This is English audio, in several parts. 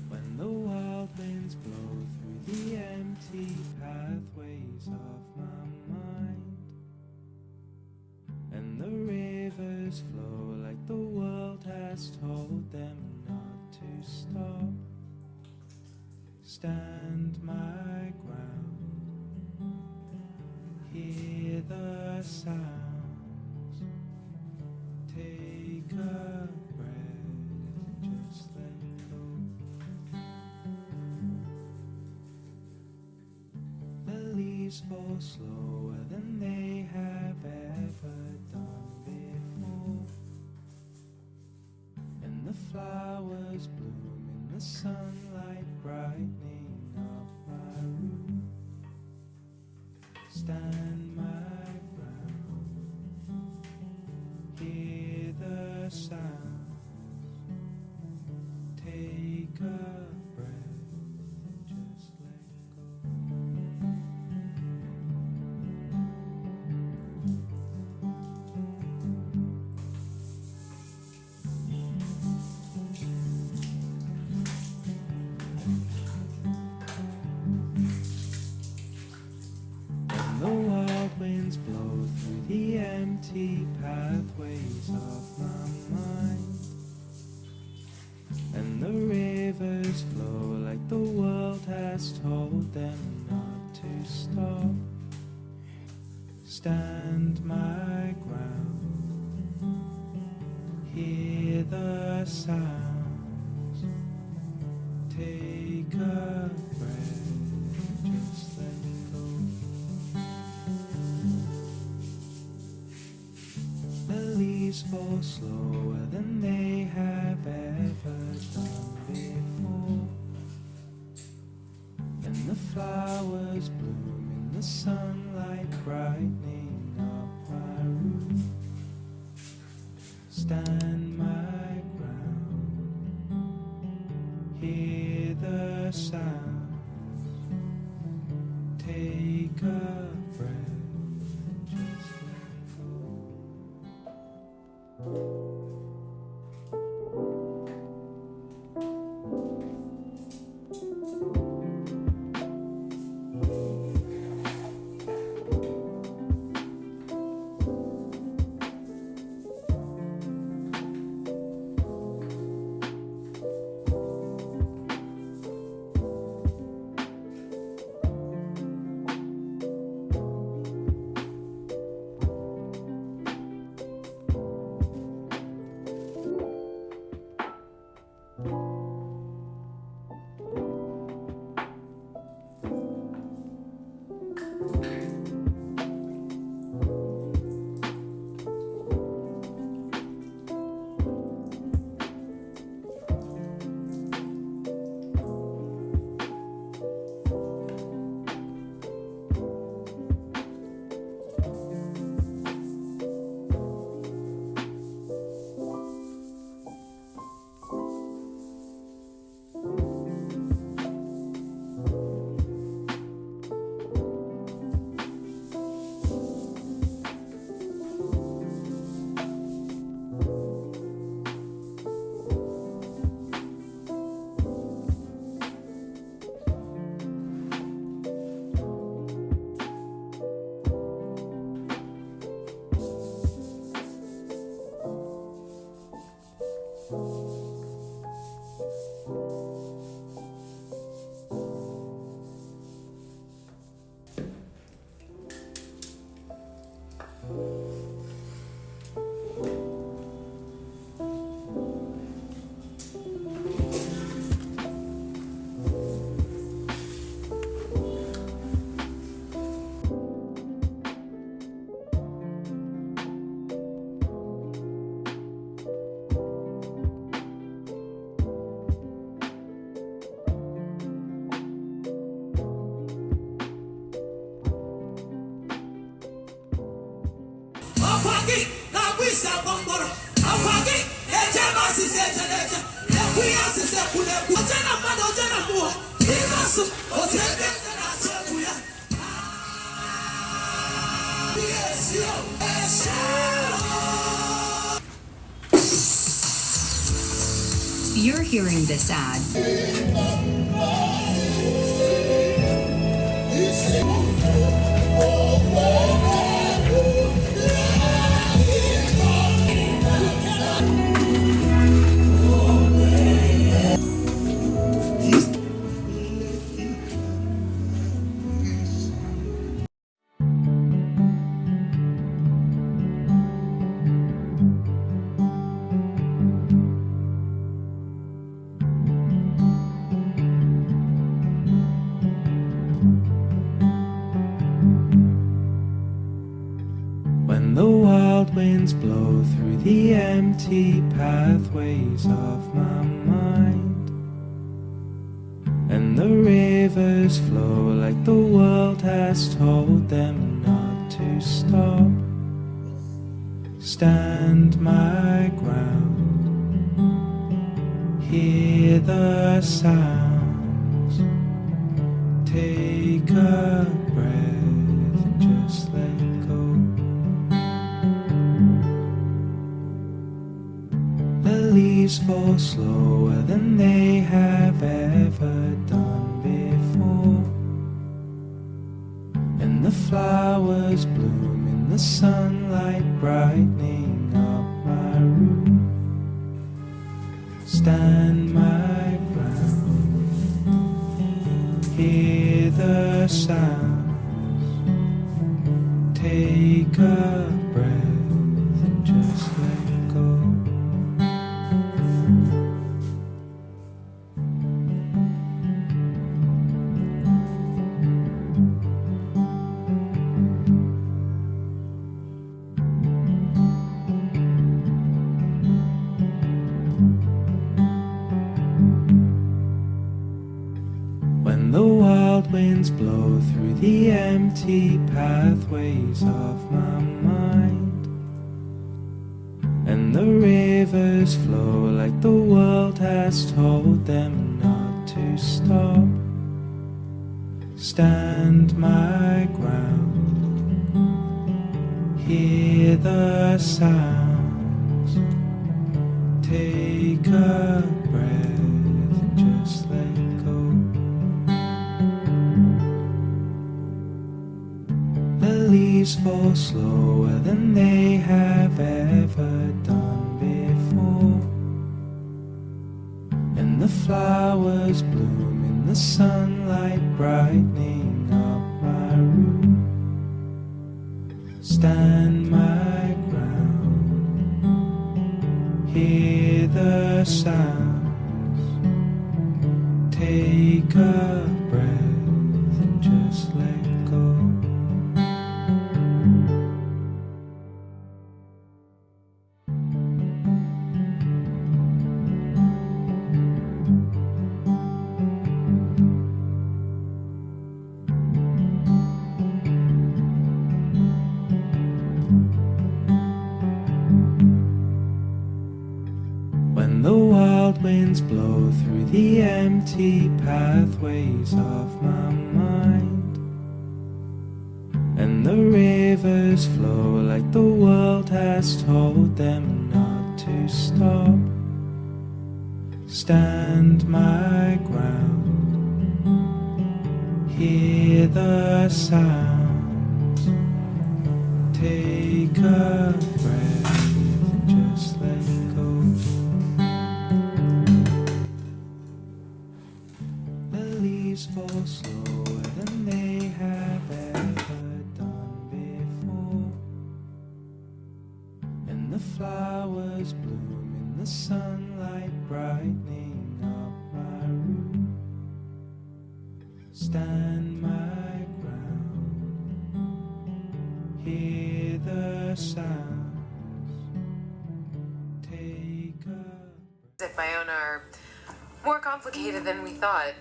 When the wild winds blow through the empty pathways of my mind, and the rivers flow like the world has told them not to stop, stand my ground, hear the sounds, take a breath, just let go. Fall slower than they have ever done before, and the flowers bloom in the sunlight brightening up my room. Stand my ground, hear the sounds, take a breath, just let go. Winds blow through the empty pathways of my mind, and the rivers flow like the world has told them not to stop, stand my ground, hear the sounds, take a breath, just let go. Leaves fall slower than they have ever done before, and the flowers bloom in the sunlight brightening up my room. Stand my ground, hear the sounds, take a breath, just let go. You're hearing this ad. When the wild winds blow through the empty pathways of my mind, and the rivers flow like the world has told them not to stop, stand my ground, hear the sounds, take a breath and just let go. The leaves fall slower than they have ever done before, and the flowers bloom in the sunlight brightening up my room. Stand my ground, hear the sounds, take a breath and just let go. When the wild winds blow through the empty pathways of my mind, and the rivers flow like the world has told them not to stop, stand my ground, hear the sounds, take a breath and just let go. The leaves fall slower than they have ever done before, and the flowers bloom in the sunlight brightening up my room. Stand my ground, hear the sounds, take a breath and just let go. When the wild winds blow through the empty pathways of my mind, and the rivers flow like the world has told them not to stop, stand my ground, hear the sounds, take a breath and just let go. Fall slower than they have ever done before, and the flowers bloom in the sunlight brightening up my room. Stand my ground, hear the sounds, take a... If Iona are more complicated than we thought.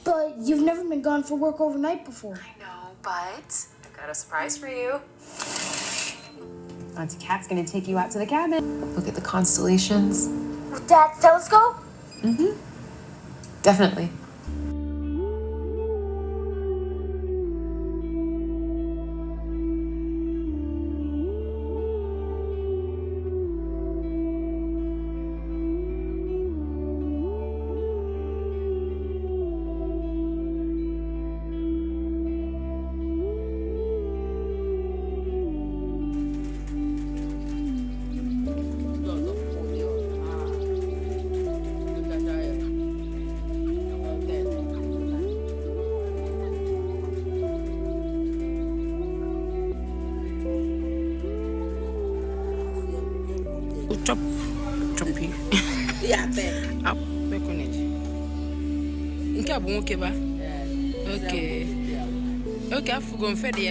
But you've never been gone for work overnight before. I know, but I've got a surprise for you. Auntie Kat's gonna take you out to the cabin. Look at the constellations. With Dad's telescope? Mm-hmm. Definitely. Choppy. Yeah, up, back on it. In cab won't give her. Okay. Okay, I've gone fed the